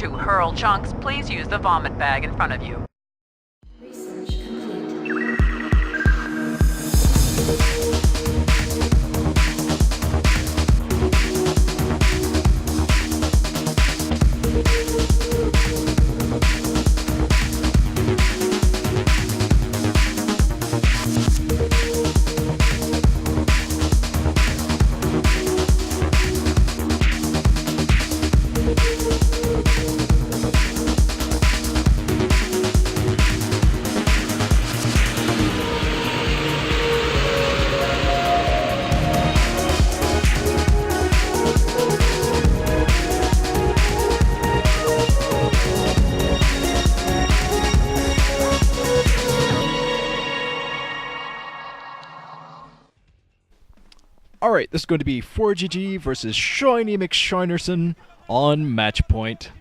To hurl chunks, please use the vomit bag in front of you. Research complete. Alright, this is going to be ForGG versus Shiny McShinerson on match point.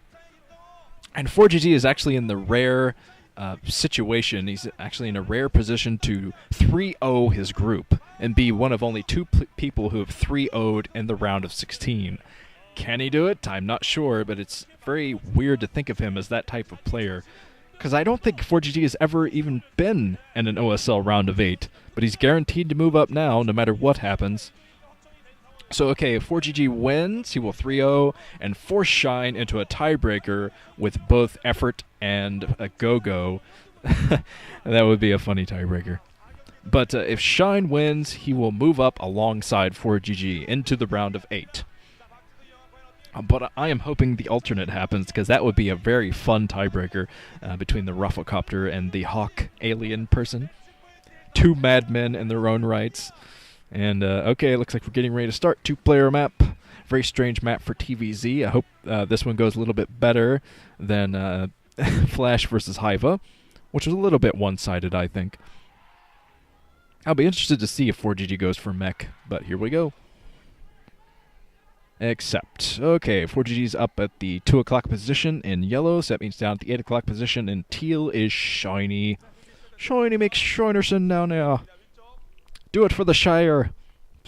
And ForGG is actually in the rare situation. He's actually in a rare position to 3-0 his group and be one of only two people who have 3-0'd in the round of 16. Can he do it? I'm not sure, but it's very weird to think of him as that type of player. Because I don't think ForGG has ever even been in an OSL round of 8. But he's guaranteed to move up now, no matter what happens. So, okay, if ForGG wins, he will 3-0 and force Shine into a tiebreaker with both effort and a go-go. That would be a funny tiebreaker. But if Shine wins, he will move up alongside ForGG into the round of 8. But I am hoping the alternate happens, because that would be a very fun tiebreaker between the Rufflecopter and the Hawk alien person. Two madmen in their own rights. And, okay, looks like we're getting ready to start. Two-player map. Very strange map for TVZ. I hope this one goes a little bit better than Flash versus Hiva, which was a little bit one-sided, I think. I'll be interested to see if ForGG goes for mech, but here we go. Except, okay, ForGG's up at the 2 o'clock position in yellow, so that means down at the 8 o'clock position in teal is Shiny. Shiny McShinerson now. Do it for the Shire.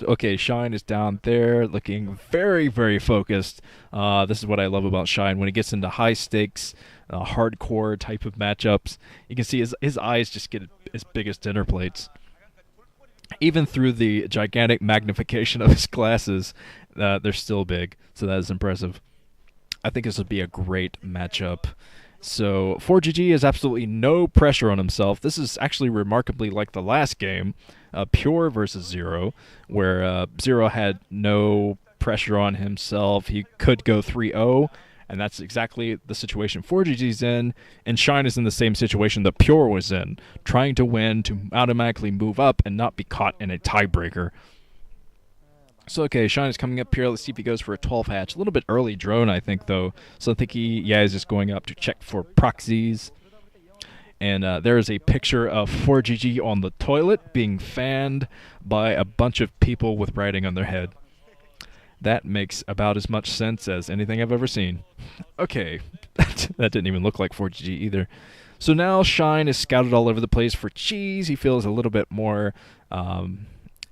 Okay, Shine is down there, looking very, very focused. This is what I love about Shine. When he gets into high-stakes, hardcore type of matchups, you can see his eyes just get as big as dinner plates. Even through the gigantic magnification of his glasses, they're still big, so that is impressive. I think this would be a great matchup. So, ForGG has absolutely no pressure on himself. This is actually remarkably like the last game, Pure versus Zero, where Zero had no pressure on himself. He could go 3-0, and that's exactly the situation ForGG's in, and Shine is in the same situation that Pure was in, trying to win to automatically move up and not be caught in a tiebreaker. So, okay, Shine is coming up here. Let's see if he goes for a 12 hatch. A little bit early drone, I think, though. So I think he's just going up to check for proxies. And there is a picture of ForGG on the toilet being fanned by a bunch of people with writing on their head. That makes about as much sense as anything I've ever seen. Okay, that didn't even look like ForGG either. So now Shine is scouted all over the place for cheese. He feels a little bit more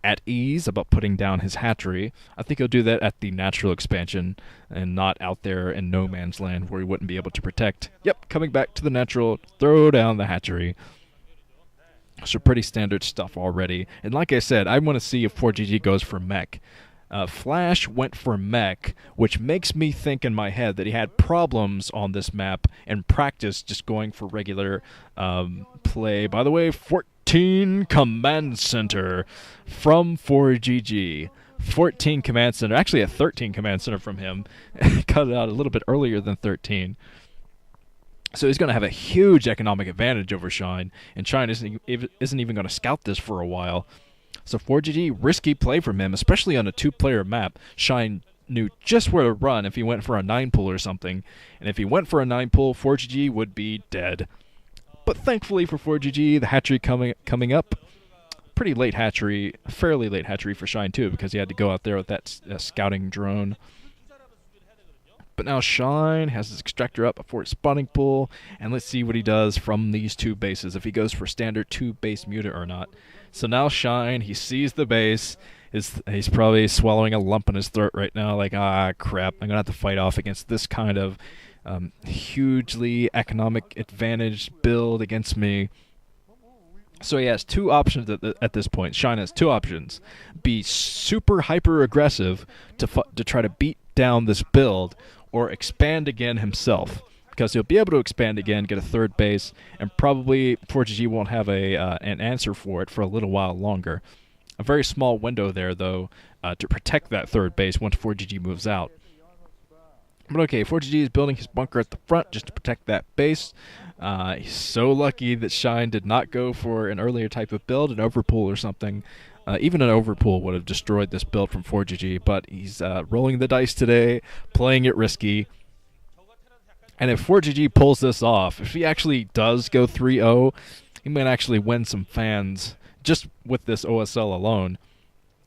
at ease about putting down his hatchery. I think he'll do that at the natural expansion and not out there in no man's land where he wouldn't be able to protect. Yep, coming back to the natural, throw down the hatchery. So pretty standard stuff already. And like I said, I want to see if ForGG goes for mech. Flash went for mech, which makes me think in my head that he had problems on this map and practice just going for regular play. By the way, 14 Command Center from ForGG. 14 Command Center, actually a 13 Command Center from him. Cut it out a little bit earlier than 13. So he's going to have a huge economic advantage over Shine, and Shine isn't even going to scout this for a while. So ForGG, risky play from him, especially on a two-player map. Shine knew just where to run if he went for a 9-pull or something, and if he went for a 9-pull, ForGG would be dead. But thankfully for ForGG, the hatchery coming up. Pretty late hatchery, fairly late hatchery for Shine too, because he had to go out there with that scouting drone. But now Shine has his extractor up before his spawning pool, and let's see what he does from these two bases, if he goes for standard 2-base muta or not. So now Shine, he sees the base, he's probably swallowing a lump in his throat right now, like, ah, crap, I'm going to have to fight off against this kind of hugely economic advantage build against me. So he has two options at this point. Shine has two options: be super hyper aggressive to try to beat down this build, or expand again himself, because he'll be able to expand again, get a third base, and probably ForGG won't have an answer for it for a little while longer. A very small window there, though, to protect that third base once ForGG moves out. But okay, ForGG is building his bunker at the front just to protect that base. He's so lucky that Shine did not go for an earlier type of build, an overpool or something. Even an overpool would have destroyed this build from ForGG, but he's rolling the dice today, playing it risky. And if ForGG pulls this off, if he actually does go 3-0, he might actually win some fans just with this OSL alone.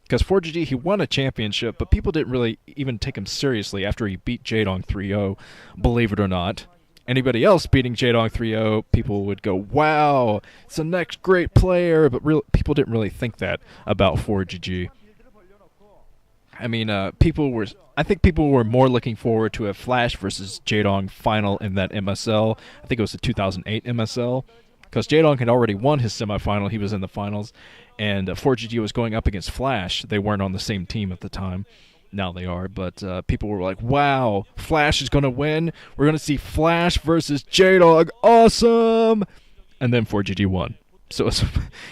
Because ForGG, he won a championship, but people didn't really even take him seriously after he beat Jaedong 3-0, believe it or not. Anybody else beating Jaedong 3-0, people would go, wow, it's the next great player, but people didn't really think that about ForGG. I mean, I think people were more looking forward to a Flash versus Jaedong final in that MSL. I think it was the 2008 MSL. Because Jaedong had already won his semifinal, he was in the finals, and ForGG was going up against Flash. They weren't on the same team at the time. Now they are, but people were like, wow, Flash is going to win. We're going to see Flash versus Jaedong. Awesome! And then ForGG won. So it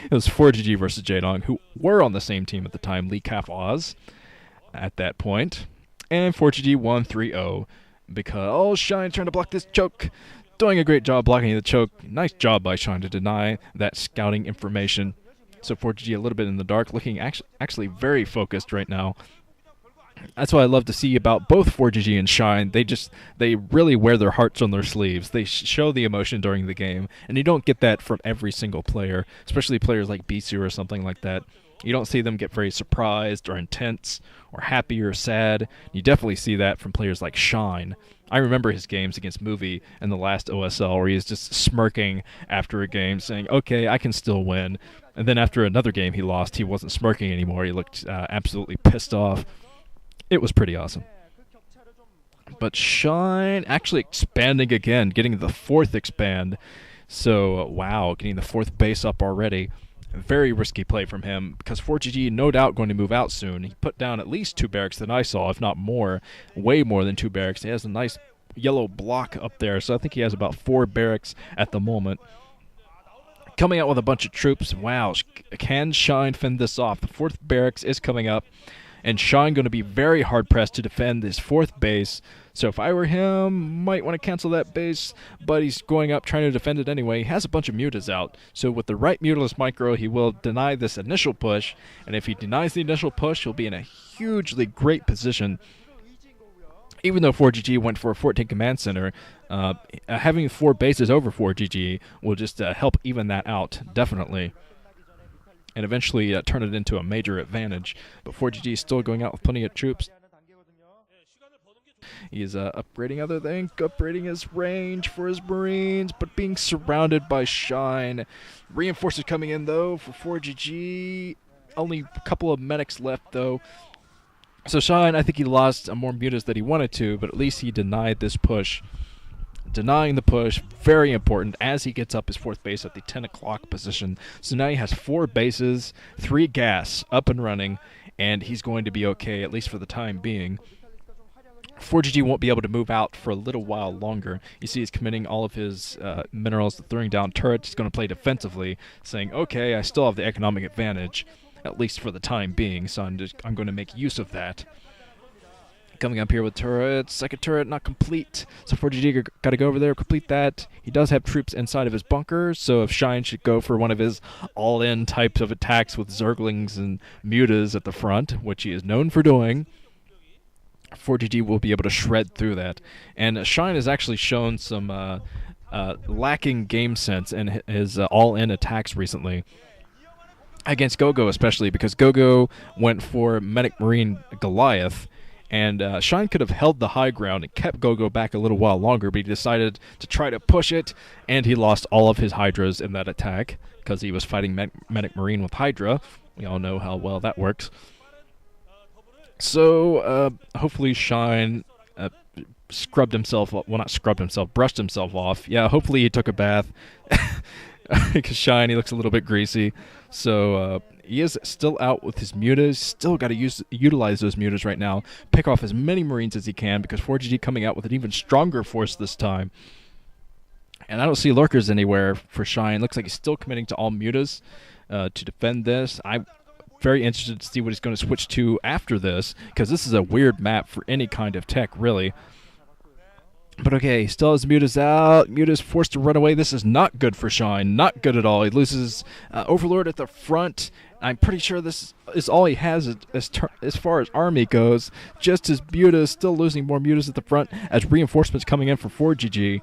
was ForGG versus Jaedong, who were on the same team at the time, Lee Kaf Oz, at that point. And ForGG won 3-0 because, oh, Shine trying to block this choke. Doing a great job blocking the choke. Nice job by Shine to deny that scouting information. So ForGG a little bit in the dark, looking actually very focused right now. That's what I love to see about both ForGG and Shine. They really wear their hearts on their sleeves. They show the emotion during the game, and you don't get that from every single player, especially players like Bisu or something like that. You don't see them get very surprised or intense or happy or sad. You definitely see that from players like Shine. I remember his games against Movie in the last OSL where he's just smirking after a game saying, okay, I can still win. And then after another game he lost, he wasn't smirking anymore. He looked absolutely pissed off. It was pretty awesome. But Shine actually expanding again, getting the fourth expand. So, wow, getting the fourth base up already. Very risky play from him, because ForGG no doubt going to move out soon. He put down at least 2 barracks than I saw, if not more. Way more than 2 barracks. He has a nice yellow block up there, so I think he has about 4 barracks at the moment. Coming out with a bunch of troops. Wow, can Shine fend this off? The 4th barracks is coming up, and Shine going to be very hard-pressed to defend this 4th base. So if I were him, might want to cancel that base, but he's going up trying to defend it anyway. He has a bunch of mutas out, so with the right mutalist micro, he will deny this initial push, and if he denies the initial push, he'll be in a hugely great position. Even though ForGG went for a 14 command center, having 4 bases over ForGG will just help even that out, definitely. And eventually turn it into a major advantage. But ForGG is still going out with plenty of troops. He is upgrading other things, upgrading his range for his Marines, but being surrounded by Shine. Reinforcements coming in, though, for ForGG. Only a couple of medics left, though. So Shine, I think he lost more mutas than he wanted to, but at least he denied this push. Denying the push, very important, as he gets up his 4th base at the 10 o'clock position. So now he has 4 bases, 3 gas up and running, and he's going to be okay, at least for the time being. ForGG won't be able to move out for a little while longer. You see he's committing all of his minerals, throwing down turrets. He's going to play defensively, saying, okay, I still have the economic advantage, at least for the time being, so I'm going to make use of that. Coming up here with turrets. 2nd turret not complete, so ForGG got to go over there, complete that. He does have troops inside of his bunker, so if Shine should go for one of his all-in types of attacks with Zerglings and mutas at the front, which he is known for doing, ForGG will be able to shred through that. And Shine has actually shown some lacking game sense in his all-in attacks recently. Against Gogo especially, because Gogo went for Medic Marine Goliath, and Shine could have held the high ground and kept Gogo back a little while longer, but he decided to try to push it, and he lost all of his Hydras in that attack, because he was fighting Medic Marine with Hydra. We all know how well that works. So, hopefully Shine scrubbed himself, well, not scrubbed himself, brushed himself off. Yeah, hopefully he took a bath, because Shiny looks a little bit greasy. So he is still out with his mutas. Still got to utilize those mutas right now. Pick off as many Marines as he can, because ForGG coming out with an even stronger force this time. And I don't see lurkers anywhere for Shine. Looks like he's still committing to all mutas to defend this. I'm very interested to see what he's going to switch to after this, because this is a weird map for any kind of tech, really. But okay, still has Muta's out. Muta's forced to run away. This is not good for Shine. Not good at all. He loses Overlord at the front. I'm pretty sure this is all he has as far as army goes. Just as Muta is still losing more Mutas at the front as reinforcements coming in for ForGG.